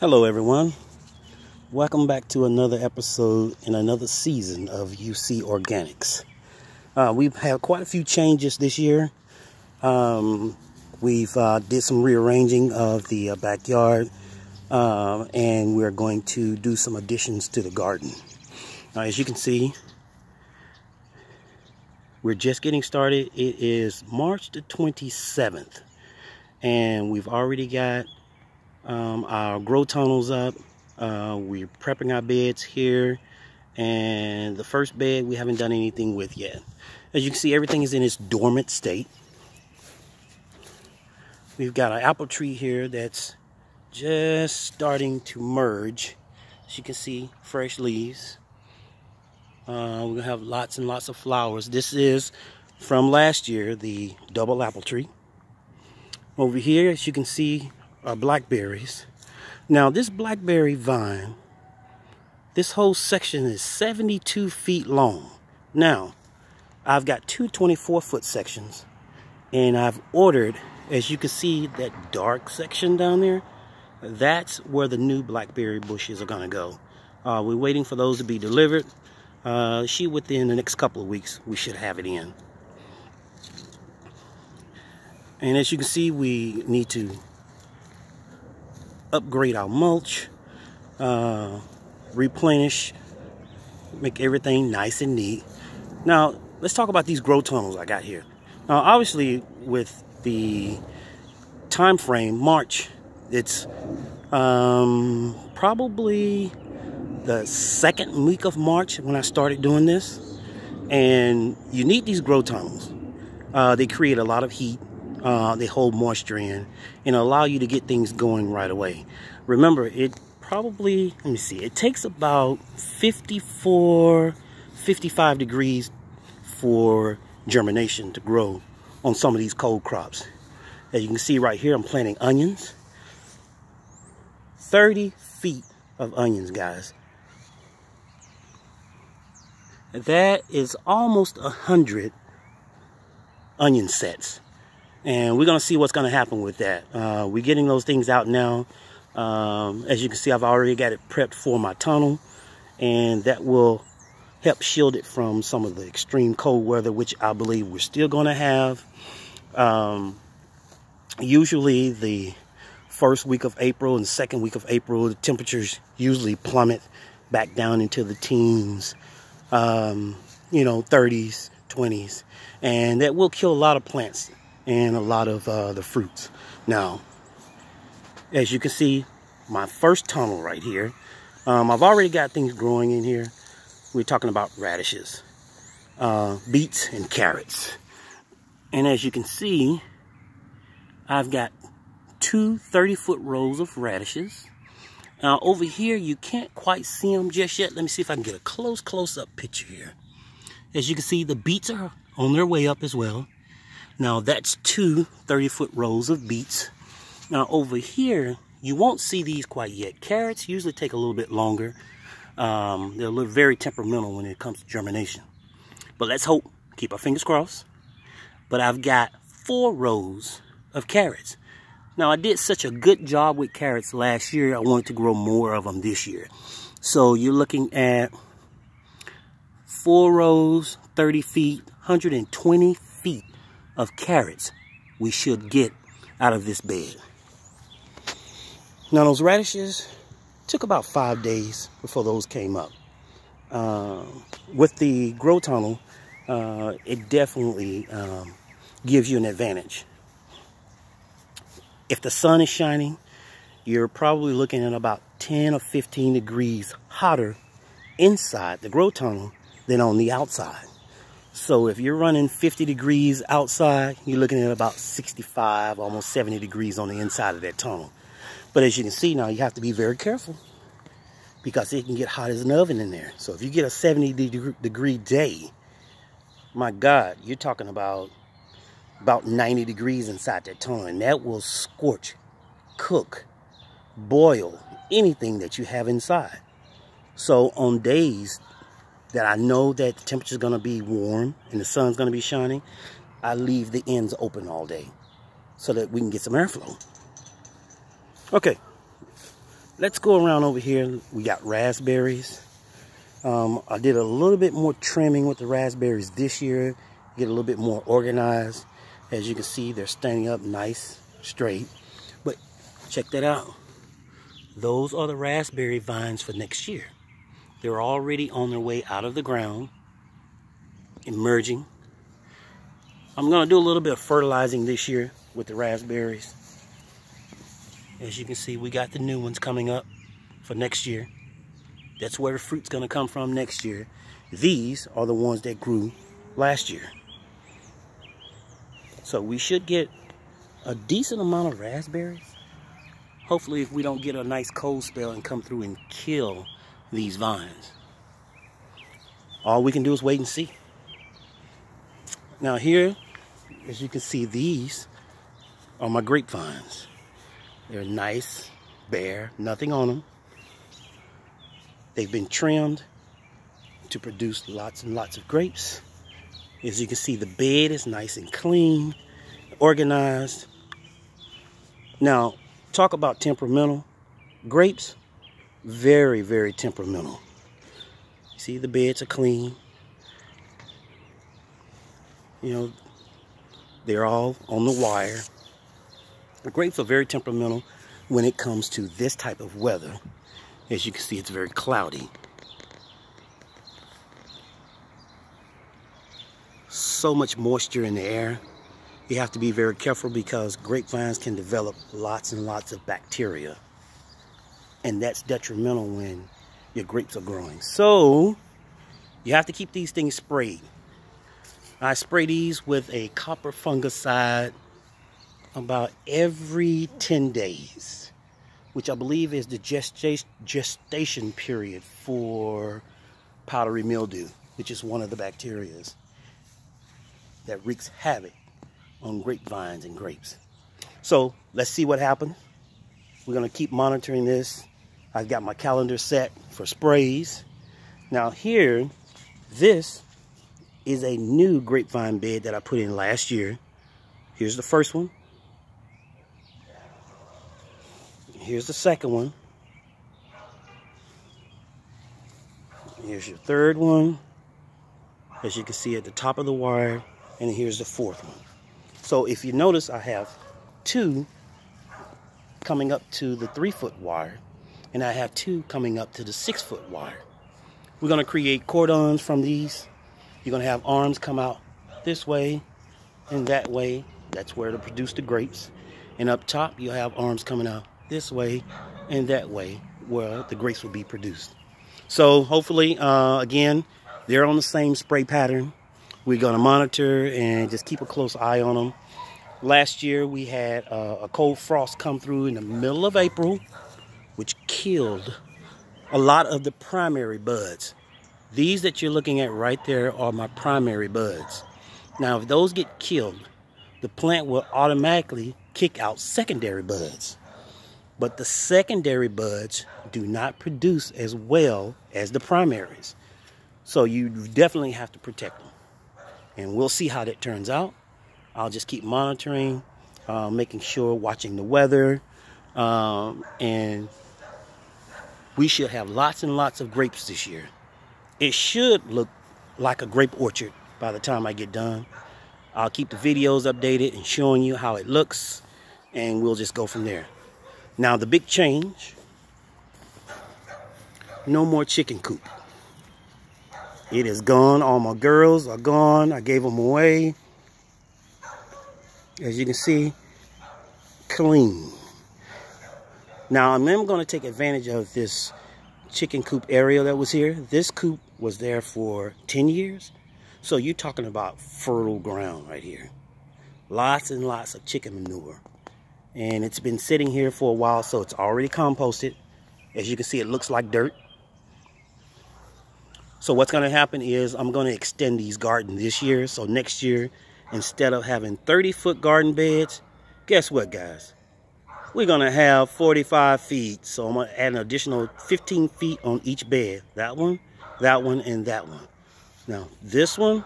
Hello everyone, welcome back to another episode in another season of UC Organics. We've had quite a few changes this year. We've did some rearranging of the backyard, and we're going to do some additions to the garden. As you can see, we're just getting started. It is March the 27th, and we've already got our grow tunnels up. We're prepping our beds here, and the first bed we haven't done anything with yet. As you can see, everything is in its dormant state. We've got an apple tree here that's just starting to merge. As you can see, fresh leaves. We're gonna have lots and lots of flowers. This is from last year, the double apple tree. Over here, as you can see, are blackberries. Now this blackberry vine, this whole section is 72 feet long. Now I've got two 24-foot sections, and I've ordered, as you can see, that dark section down there, that's where the new blackberry bushes are gonna go. We're waiting for those to be delivered. Within the next couple of weeks we should have it in. And as you can see, we need to upgrade our mulch, replenish, make everything nice and neat. Now let's talk about these grow tunnels I got here. Now obviously with the time frame March, it's probably the second week of March when I started doing this, and you need these grow tunnels. They create a lot of heat. They hold moisture in and allow you to get things going right away. Remember, it takes about 54, 55 degrees for germination to grow on some of these cold crops. As you can see right here, I'm planting onions. 30 feet of onions, guys. That is almost 100 onion sets. And we're going to see what's going to happen with that. We're getting those things out now. As you can see, I've already got it prepped for my tunnel, and that will help shield it from some of the extreme cold weather, which I believe we're still going to have. Usually the first week of April and second week of April, the temperatures usually plummet back down into the teens, 30s, 20s, and that will kill a lot of plants and a lot of the fruits. Now, as you can see, my first tunnel right here, I've already got things growing in here. We're talking about radishes, beets, and carrots. And as you can see, I've got two 30-foot rows of radishes. Now over here, you can't quite see them just yet. Let me see if I can get a close-up picture here. As you can see, the beets are on their way up as well. Now that's two 30-foot rows of beets. Now over here, you won't see these quite yet. Carrots usually take a little bit longer. They're very temperamental when it comes to germination. But let's hope, keep our fingers crossed. But I've got 4 rows of carrots. Now I did such a good job with carrots last year, I wanted to grow more of them this year. So you're looking at 4 rows, 30 feet, 120 feet of carrots we should get out of this bed. Now those radishes took about 5 days before those came up. With the grow tunnel, it definitely gives you an advantage. If the sun is shining, you're probably looking at about 10 or 15 degrees hotter inside the grow tunnel than on the outside. So if you're running 50 degrees outside, you're looking at about 65, almost 70 degrees on the inside of that tunnel. But as you can see now, you have to be very careful because it can get hot as an oven in there. So if you get a 70 degree day, my God, you're talking about 90 degrees inside that tunnel, and that will scorch, cook, boil anything that you have inside. So on days that I know that the temperature is going to be warm and the sun's going to be shining, I leave the ends open all day so that we can get some airflow. Okay, let's go around over here. We got raspberries. I did a little bit more trimming with the raspberries this year, get a little bit more organized. As you can see, they're standing up nice, straight. But check that out. Those are the raspberry vines for next year. They're already on their way out of the ground, emerging. I'm gonna do a little bit of fertilizing this year with the raspberries. As you can see, we got the new ones coming up for next year. That's where the fruit's gonna come from next year. These are the ones that grew last year. So we should get a decent amount of raspberries. Hopefully, if we don't get a nice cold spell and come through and kill these vines. All we can do is wait and see. Now here, as you can see, these are my grapevines. They're nice, bare, nothing on them. They've been trimmed to produce lots and lots of grapes. As you can see, the bed is nice and clean, organized. Now, talk about temperamental. Grapes, very, very temperamental. You see, the beds are clean. You know, they're all on the wire. The grapes are very temperamental when it comes to this type of weather. As you can see, it's very cloudy. So much moisture in the air. You have to be very careful because grapevines can develop lots and lots of bacteria. And that's detrimental when your grapes are growing. So you have to keep these things sprayed. I spray these with a copper fungicide about every 10 days, which I believe is the gestation period for powdery mildew, which is one of the bacterias that wreaks havoc on grapevines and grapes. So let's see what happens. We're gonna keep monitoring this. I've got my calendar set for sprays. Now here, this is a new grapevine bed that I put in last year. Here's the first one. Here's the second one. Here's your third one. As you can see at the top of the wire. And here's the fourth one. So if you notice, I have two coming up to the 3-foot wire. And I have two coming up to the 6-foot wire. We're going to create cordons from these. You're going to have arms come out this way and that way. That's where to produce the grapes. And up top, you'll have arms coming out this way and that way where the grapes will be produced. So hopefully, again, they're on the same spray pattern. We're going to monitor and just keep a close eye on them. Last year, we had a cold frost come through in the middle of April, which killed a lot of the primary buds. These that you're looking at right there are my primary buds. Now, if those get killed, the plant will automatically kick out secondary buds. But the secondary buds do not produce as well as the primaries. So you definitely have to protect them. And we'll see how that turns out. I'll just keep monitoring, making sure, watching the weather. And we should have lots and lots of grapes this year. It should look like a grape orchard by the time I get done. I'll keep the videos updated and showing you how it looks. And we'll just go from there. Now the big change, no more chicken coop. It is gone. All my girls are gone. I gave them away. As you can see, clean. Now I'm going to take advantage of this chicken coop area that was here. This coop was there for 10 years. So you're talking about fertile ground right here. Lots and lots of chicken manure. And it's been sitting here for a while, so it's already composted. As you can see, it looks like dirt. So what's going to happen is I'm going to extend these gardens this year. So next year, instead of having 30-foot garden beds, guess what, guys? We're going to have 45 feet. So I'm going to add an additional 15 feet on each bed. That one, and that one. Now, this one,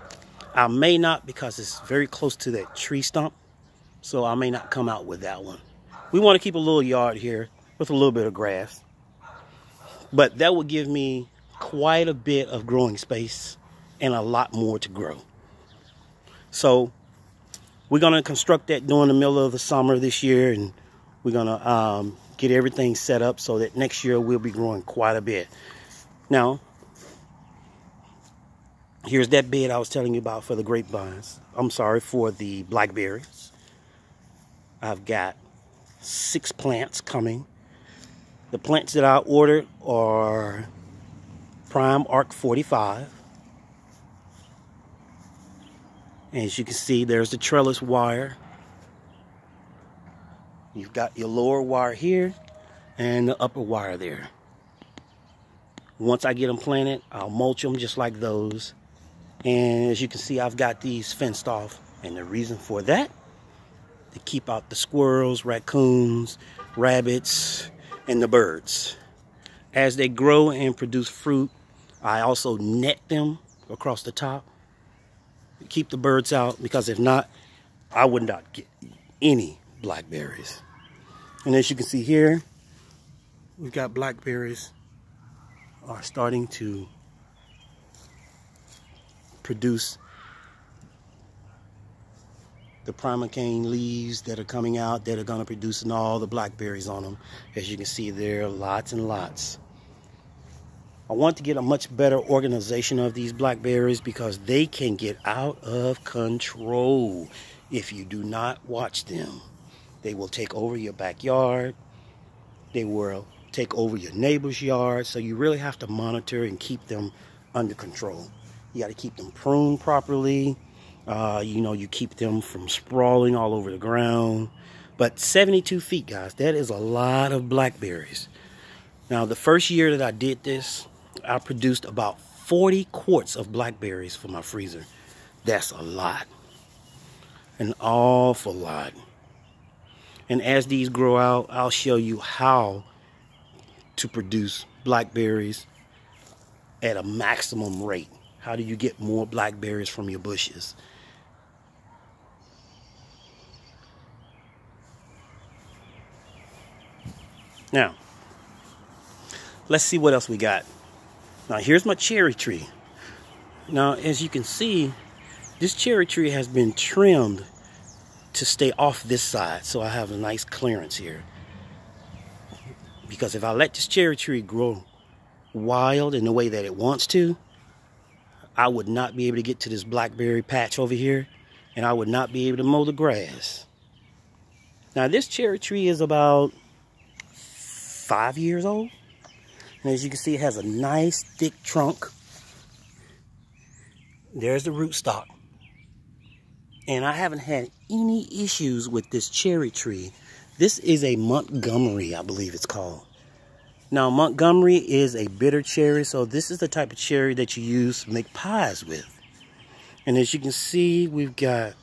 I may not, because it's very close to that tree stump. So I may not come out with that one. We want to keep a little yard here with a little bit of grass. But that would give me quite a bit of growing space and a lot more to grow. So we're going to construct that during the middle of the summer this year, and we're going to get everything set up so that next year we'll be growing quite a bit. Now, here's that bed I was telling you about for the grapevines. I'm sorry, for the blackberries. I've got 6 plants coming. The plants that I ordered are Prime Arc 45. And as you can see, there's the trellis wire. You've got your lower wire here and the upper wire there. Once I get them planted, I'll mulch them just like those. And as you can see, I've got these fenced off. And the reason for that, to keep out the squirrels, raccoons, rabbits, and the birds. As they grow and produce fruit, I also net them across the top to keep the birds out, because if not, I would not get any blackberries. And as you can see here, we've got blackberries are starting to produce the primocane leaves that are coming out that are going to produce all the blackberries on them. As you can see, there are lots and lots. I want to get a much better organization of these blackberries because they can get out of control if you do not watch them. They will take over your backyard. They will take over your neighbor's yard. So you really have to monitor and keep them under control. You got to keep them pruned properly. You keep them from sprawling all over the ground. But 72 feet, guys, that is a lot of blackberries. Now, the first year that I did this, I produced about 40 quarts of blackberries for my freezer. That's a lot. An awful lot. And as these grow out, I'll show you how to produce blackberries at a maximum rate. How do you get more blackberries from your bushes? Now, let's see what else we got. Now, here's my cherry tree. Now, as you can see, this cherry tree has been trimmed to stay off this side, so I have a nice clearance here. Because if I let this cherry tree grow wild in the way that it wants to, I would not be able to get to this blackberry patch over here, and I would not be able to mow the grass. Now, this cherry tree is about 5 years old. And as you can see, it has a nice thick trunk. There's the rootstock. And I haven't had any issues with this cherry tree. This is a Montgomery, I believe it's called. Now, Montgomery is a bitter cherry, so this is the type of cherry that you use to make pies with. And as you can see, we've got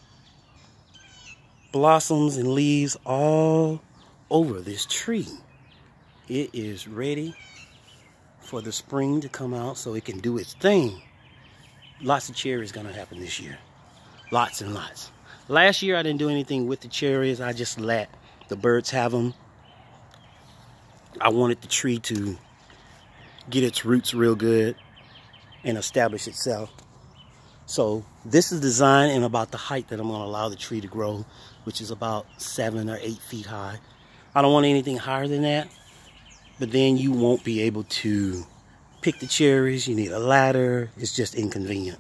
blossoms and leaves all over this tree. It is ready for the spring to come out so it can do its thing. Lots of cherries gonna happen this year. Lots and lots. Last year I didn't do anything with the cherries. I just let the birds have them. I wanted the tree to get its roots real good and establish itself. So this is designed in about the height that I'm gonna allow the tree to grow, which is about 7 or 8 feet high. I don't want anything higher than that. But then you won't be able to pick the cherries. You need a ladder. It's just inconvenient.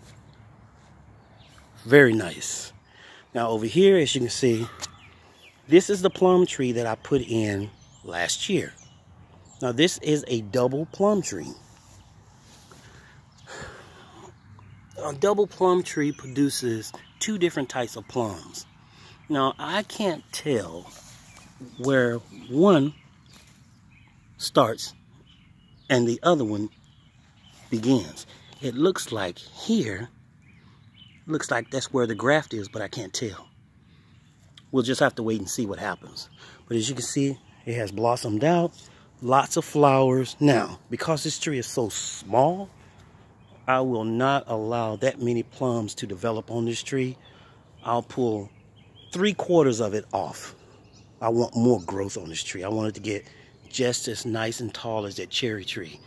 Very nice. Now over here, as you can see, this is the plum tree that I put in last year. Now this is a double plum tree. A double plum tree produces 2 different types of plums. Now I can't tell where one starts and the other one begins. It looks like here, looks like that's where the graft is, but I can't tell. We'll just have to wait and see what happens. But as you can see, it has blossomed out, lots of flowers. Now, because this tree is so small, I will not allow that many plums to develop on this tree. I'll pull 3/4 of it off. I want more growth on this tree. I want it to get just as nice and tall as that cherry tree.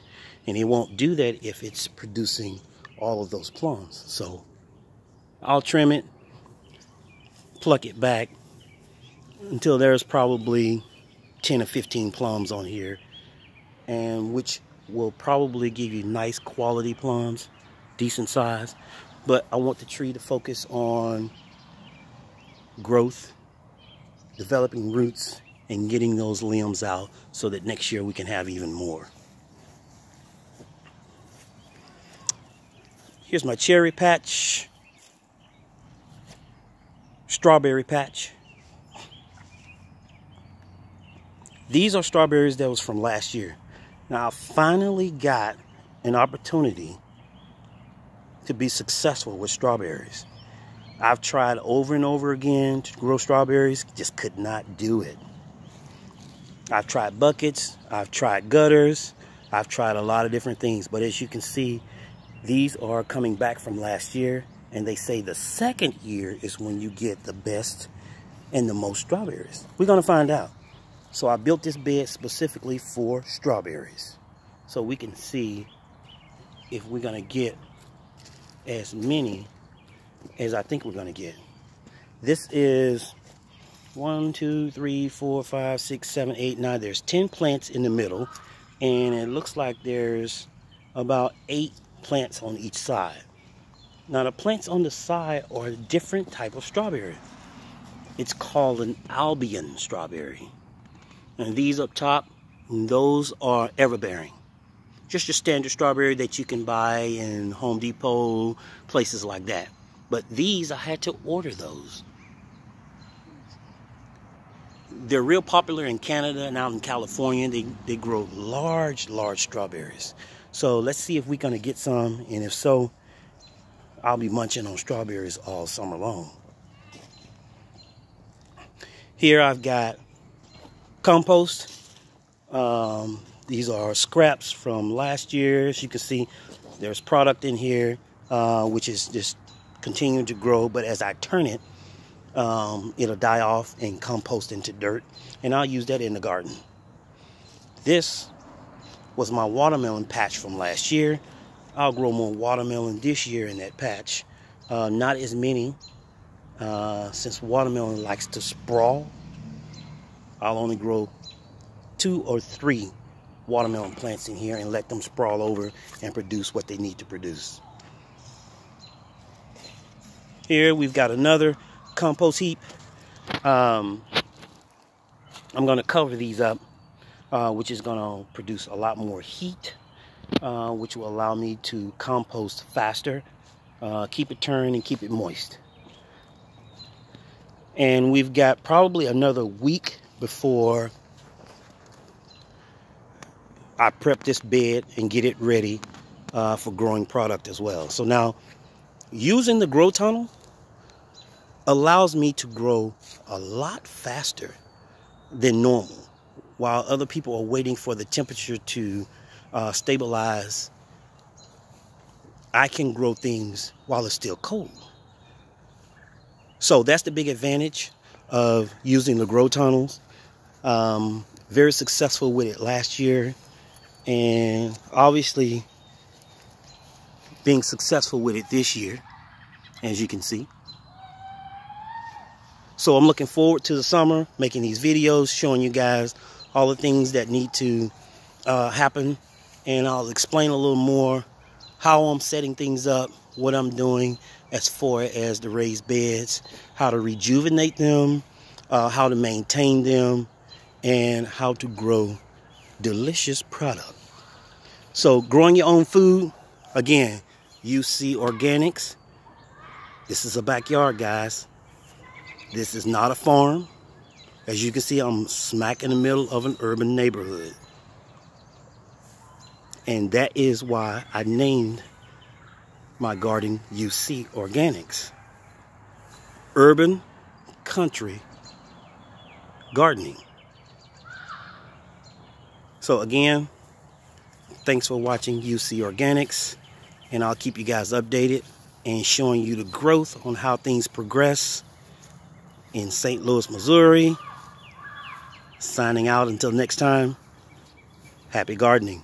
And it won't do that if it's producing all of those plums. So I'll trim it, pluck it back until there's probably 10 or 15 plums on here, and which will probably give you nice quality plums, decent size. But I want the tree to focus on growth, developing roots, and getting those limbs out so that next year we can have even more. Here's my cherry patch, strawberry patch. These are strawberries that was from last year. Now I finally got an opportunity to be successful with strawberries. I've tried over and over again to grow strawberries, just could not do it. I've tried buckets, I've tried gutters, I've tried a lot of different things, but as you can see, these are coming back from last year, and they say the second year is when you get the best and the most strawberries. We're gonna find out. So I built this bed specifically for strawberries, so we can see if we're gonna get as many as I think we're gonna get. This is 1, 2, 3, 4, 5, 6, 7, 8, 9. There's 10 plants in the middle, and it looks like there's about 8 plants on each side. Now the plants on the side are a different type of strawberry. It's called an Albion strawberry. And these up top, those are everbearing. Just your standard strawberry that you can buy in Home Depot, places like that. But these, I had to order those. They're real popular in Canada and out in California. They grow large strawberries. So let's see if we're gonna get some, and if so, I'll be munching on strawberries all summer long. Here I've got compost. These are scraps from last year. As you can see, there's product in here, which is just continuing to grow, but as I turn it, it'll die off and compost into dirt, and I'll use that in the garden. This was my watermelon patch from last year. I'll grow more watermelon this year in that patch. Not as many, since watermelon likes to sprawl. I'll only grow 2 or 3 watermelon plants in here and let them sprawl over and produce what they need to produce. Here we've got another compost heap. I'm going to cover these up, which is going to produce a lot more heat, which will allow me to compost faster, keep it turned, and keep it moist. And we've got probably another week before I prep this bed and get it ready for growing product as well. So now, using the grow tunnel allows me to grow a lot faster than normal. While other people are waiting for the temperature to stabilize, I can grow things while it's still cold. So that's the big advantage of using the grow tunnels. Very successful with it last year, and obviously being successful with it this year, as you can see. So I'm looking forward to the summer, making these videos, showing you guys all the things that need to happen, and I'll explain a little more how I'm setting things up, what I'm doing as far as the raised beds, how to rejuvenate them, how to maintain them, and how to grow delicious product. So growing your own food, again, UC Organics. This is a backyard, guys. This is not a farm. As you can see, I'm smack in the middle of an urban neighborhood. And that is why I named my garden UC Organics. Urban country gardening. So again, thanks for watching UC Organics, and I'll keep you guys updated and showing you the growth on how things progress in St. Louis, Missouri. Signing out until next time. Happy gardening.